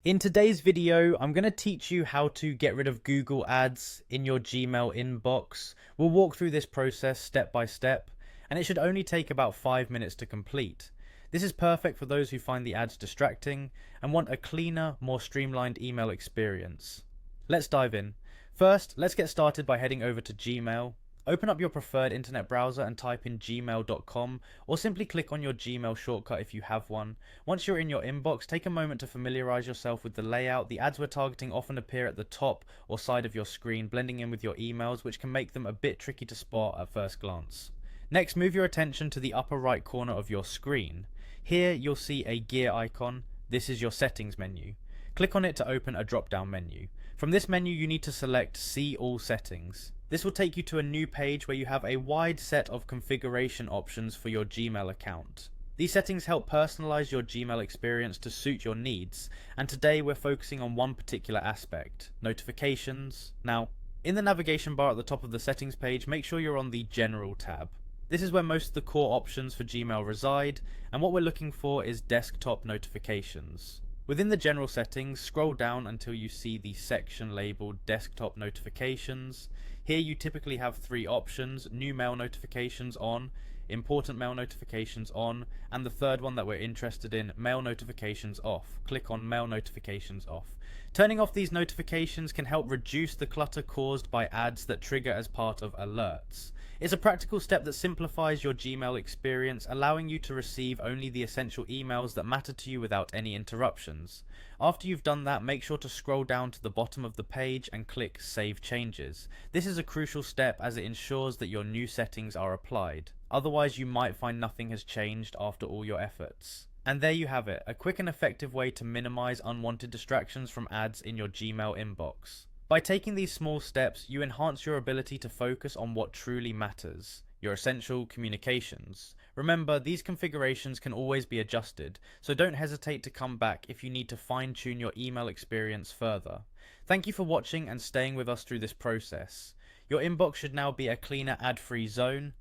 In today's video, I'm going to teach you how to get rid of Google Ads in your Gmail inbox. We'll walk through this process step by step, and it should only take about 5 minutes to complete. This is perfect for those who find the ads distracting and want a cleaner, more streamlined email experience. Let's dive in. First, let's get started by heading over to Gmail. Open up your preferred internet browser and type in gmail.com, or simply click on your Gmail shortcut if you have one. Once you're in your inbox, take a moment to familiarize yourself with the layout. The ads we're targeting often appear at the top or side of your screen, blending in with your emails, which can make them a bit tricky to spot at first glance. Next, move your attention to the upper right corner of your screen. Here you'll see a gear icon. This is your settings menu. Click on it to open a drop-down menu. From this menu you need to select See All Settings. This will take you to a new page where you have a wide set of configuration options for your Gmail account. These settings help personalize your Gmail experience to suit your needs, and today we're focusing on one particular aspect: notifications. Now, in the navigation bar at the top of the settings page, make sure you're on the General tab. This is where most of the core options for Gmail reside, and what we're looking for is desktop notifications. Within the general settings, scroll down until you see the section labeled Desktop Notifications. Here you typically have three options: New Mail Notifications on, Important Mail Notifications on, and the third one that we're interested in, Mail Notifications off. Click on Mail Notifications off. Turning off these notifications can help reduce the clutter caused by ads that trigger as part of alerts. It's a practical step that simplifies your Gmail experience, allowing you to receive only the essential emails that matter to you without any interruptions. After you've done that, make sure to scroll down to the bottom of the page and click Save Changes. This is a crucial step as it ensures that your new settings are applied. Otherwise, you might find nothing has changed after all your efforts. And there you have it, a quick and effective way to minimize unwanted distractions from ads in your Gmail inbox. By taking these small steps, you enhance your ability to focus on what truly matters: your essential communications. Remember, these configurations can always be adjusted, so don't hesitate to come back if you need to fine-tune your email experience further. Thank you for watching and staying with us through this process. Your inbox should now be a cleaner, ad-free zone.